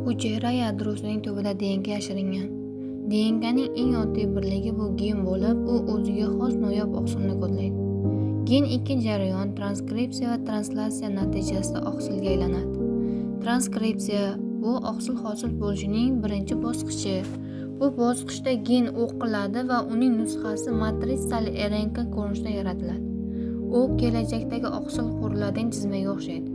Hujayra yadrosining tubida DNK yashiringan. DNKning eng oddiy birligi bu gen bo'lib, u o'ziga xos noyob oqsilni kodlaydi. Gen ikki jarayon transkripsiya va translyatsiya natijasida oqsilga aylanadi. Transkripsiya bu oqsil hosil bo'lishining birinchi bosqichi. Bu bosqichda gen o'qiladi va uning nusxasi matritsali RNK ko'rinishida yaratiladi. U kelajakdagi oqsil quriladigan tizmaga o'xshaydi.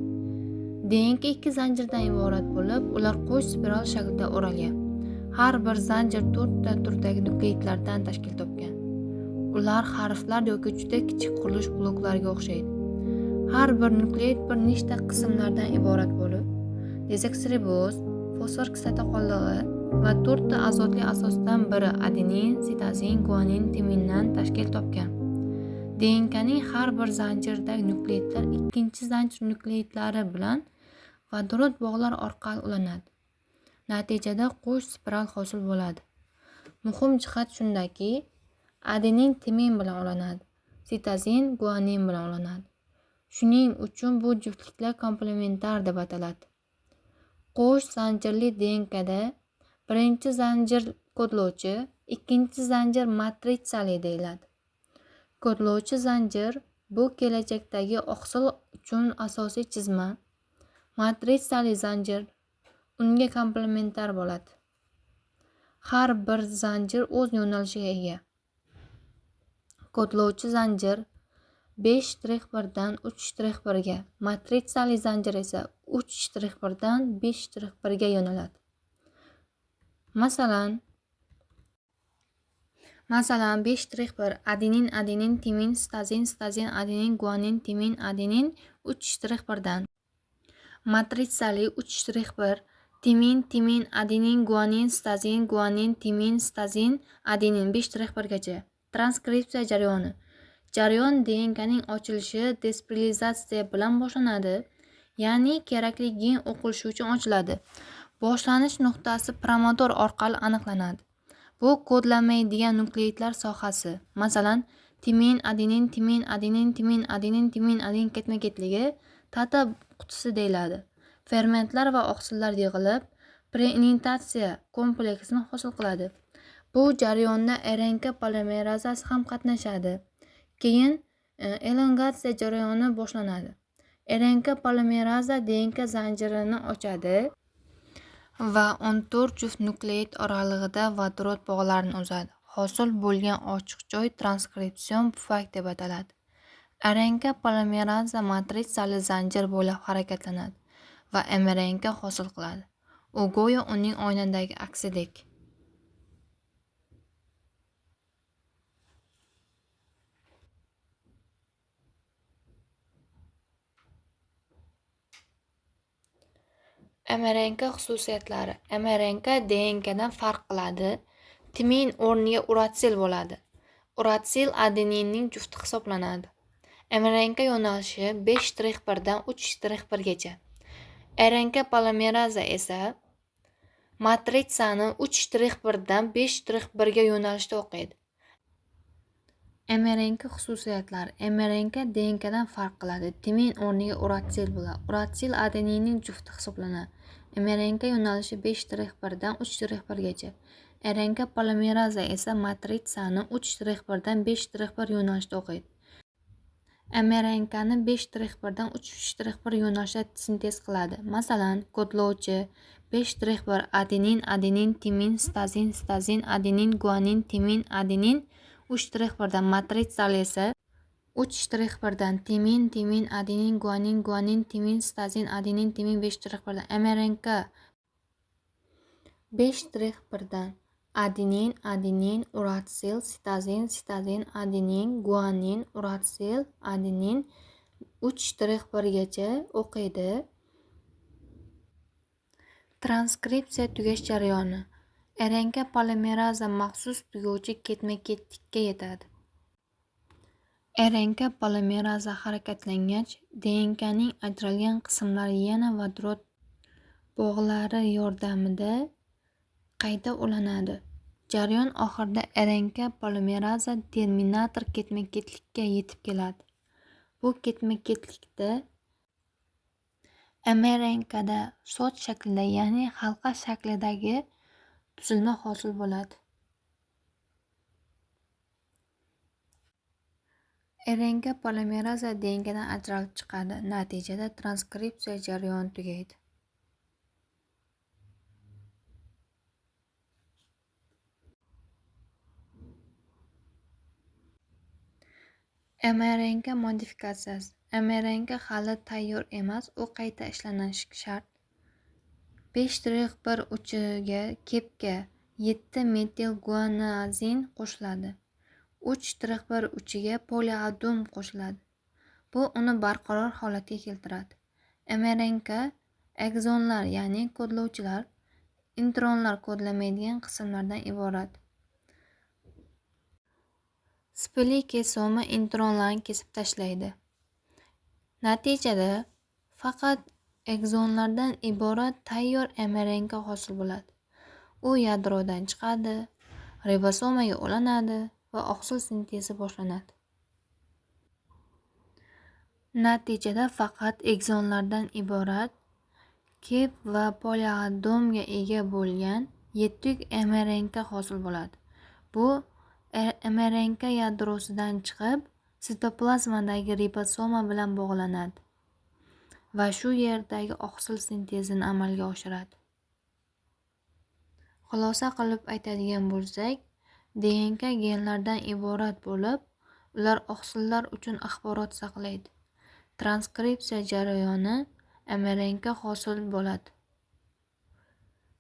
DNK ikki zanjirdan iborat bo'lib, ular qo'sh spiral shaklida o'ralgan. Har bir zanjir 4 ta turdagi nukleidlardan tashkil topgan. Ular harflar yoki juda kichik qurilish bloklariga o'xshaydi. Har bir nukleid bir nechta qismlardan iborat bo'lib, dezoksiriboz, fosfor kislota qoldig'i va 4 ta azotli asosdan biri adenin, sitozin, guanin, timindan tashkil topgan. DNKning har bir zanjirdagi nukleidlar ikkinchi zanjir nukleidlari bilan vodorod bog'lar orqali ulanadi. Natijada qo'sh spiral hosil bo'ladi. Muhim jihat shundaki, adenin timin bilan ulanadi, sitozin guanin bilan ulanadi. Shuning uchun bu juftliklar komplementar deb ataladi. Qo'sh zanjirli DNKda birinchi zanjir kodlovchi, ikkinchi zanjir matritsali deyiladi. Kodlovchi zanjir bu kelajakdagi oqsil uchun asosiy chizma. Matritsali zanjir unga komplementar bo'ladi. Har bir zanjir o'z yo'nalishiga ega. Kodlovchi zanjir 5-1 dan 3-1 ga, matritsali zanjir esa 3-1 dan 5-1 ga yo'naladi. Masalan 5-1 adenin adenin timin sitozin sitozin adenin guanin timin adenin 3-1 dan, matritsali 3-1 timin timin adenin guanin sitozin guanin timin sitozin adenin 5-1 gacha. Transkripsiya jarayoni. Jarayon DNKning ochilishi desplinizatsiya bilan boshlanadi, ya'ni kerakli gen o'qilishi uchun ochiladi. Boshlanish nuqtasi promotor orqali aniqlanadi. Bu kodlanmaydigan nukleidlar sohasi. Masalan, timin adenin timin adenin timin adenin timin adenin ketma-ketligi tata qutisi deyiladi. Fermentlar va oqsillar yig'ilib, preinitatsiya kompleksini hosil qiladi. Bu jarayonda RNK polimerazasi ham qatnashadi. Keyin elongatsiya jarayoni boshlanadi. RNK polimeraza DNK zanjirini ochadi va 14 juft nukleid oralig'ida vodorod bog'larini uzadi. Hosil bo'lgan ochiq joy transkripsion pufak deb ataladi. RNK polimeraza matritsali zanjir bo'ylab harakatlanadi va mRNK hosil qiladi. U go'yo uning oynadagi aksidek. mRNK xususiyatlari. mRNK DNKdan farq qiladi. Timin o'rniga uratsil bo'ladi. Uratsil adeninning jufti hisoblanadi. mRNK yo'nalishi 5-1 dan 3-1 gacha. RNK polimeraza esa matritsani 3-1 dan 5-1 ga yo'nalishda o'qiydi. mRNK xususiyatlari. mRNK DNKdan farq qiladi. Timin o'rniga uratsil bo'ladi. Uratsil adeninning jufti hisoblanadi. mRNK yo'nalishi 5-1 dan 3-1 gacha. RNK polimeraza esa matritsani 3-1 dan 5-1 yo'nalishda o'qiydi. mRNKni 5-1 dan 3-1 yo'nalishda sintez qiladi. Masalan, kodlovchi 5-1 adenin adenin timin sitozin sitozin adenin guanin timin adenin 3-1 dan, matritsali esa 3-1 dan timin timin adenin guanin guanin timin sitozin adenin timin 5-1 dan. mRNK 5-1 dan adenin adenin uratsil sitozin sitozin adenin guanin uratsil adenin 3-1 gacha o'qiydi. Transkripsiya tugash jarayoni. RNK polimeraza maxsus tuguvchi ketma-ketlikka yetadi. RNK polimeraza harakatlangach, DNKning ajralgan qismlari yana vodorod bog'lari yordamida qayta ulanadi. Jarayon oxirida RNK polimeraza terminator ketma-ketlikka yetib keladi. Bu ketma-ketlikda mRNKda soch shaklida, ya'ni halqa shaklidagi tuzilma hosil bo'ladi. RNK polimeraza DNKdan ajralib chiqadi. Natijada transkripsiya jarayoni tugaydi. mRNK modifikatsiyasi. mRNK hali tayyor emas, u qayta ishlanishi shart. 5-1 uchiga kepka 7 metil guanozin qo'shiladi. 3-1 uchiga poliadum qo'shiladi. Bu uni barqaror holatga keltiradi. mRNK ekzonlar, ya'ni kodlovchilar, intronlar kodlamaydigan qismlardan iborat. Spli kesomi intronlarni kesib tashlaydi. Natijada faqat ekzonlardan iborat tayyor mRNK hosil bo'ladi. U yadrodan chiqadi, ribosomaga ulanadi va oqsil sintezi boshlanadi. Natijada faqat ekzonlardan iborat kep va poliadomga ega bo'lgan yetuk mRNK hosil bo'ladi. Bu mRNK yadrosidan chiqib, sitoplazmadagi ribosoma bilan bog'lanadi va shu yerdagi oqsil sintezini amalga oshiradi. Xulosa qilib aytadigan bo'lsak, DNK genlardan iborat bo'lib, ular oqsillar uchun axborot saqlaydi. Transkripsiya jarayoni mRNK hosil bo'ladi.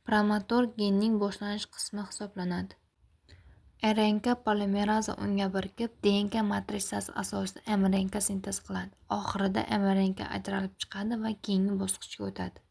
Promotor genning boshlanish qismi hisoblanadi. RNK polimeraza unga birikib, DNK matrisasi asosida mRNK sintez qiladi. Oxirida mRNK ajralib chiqadi va keyingi bosqichga o'tadi.